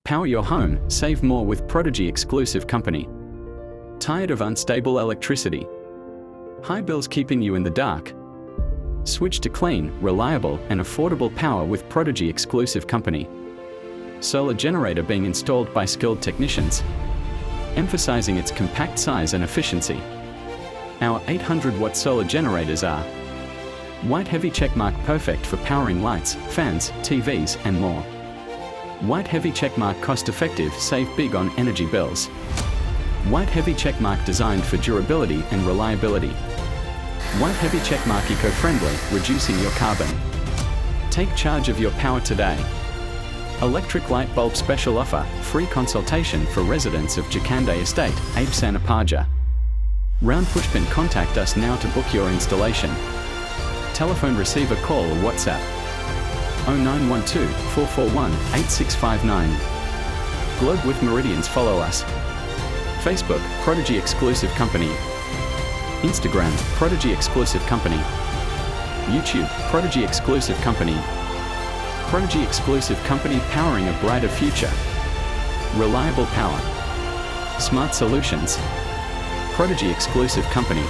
Power your home, save more with Prodigy exclusive company. Tired of unstable electricity? High bills keeping you in the dark? Switch to clean, reliable, and affordable power with Prodigy exclusive company. Solar generator being installed by skilled technicians, emphasizing its compact size and efficiency. Our 800-watt solar generators are white heavy checkmark, perfect for powering lights, fans, TVs, and more. White heavy checkmark, cost-effective, save big on energy bills. White heavy checkmark, designed for durability and reliability. White heavy checkmark, eco-friendly, reducing your carbon. Take charge of your power today. Electric light bulb special offer, free consultation for residents of Jakande Estate, Ipaja. Round pushpin, contact us now to book your installation. Telephone, receive a call or WhatsApp 0912 441 8659. Globe with Meridians, follow us. Facebook, Prodigy exclusive company. Instagram, Prodigy exclusive company. YouTube, Prodigy exclusive company. Prodigy exclusive company, powering a brighter future. Reliable power. Smart solutions. Prodigy exclusive company.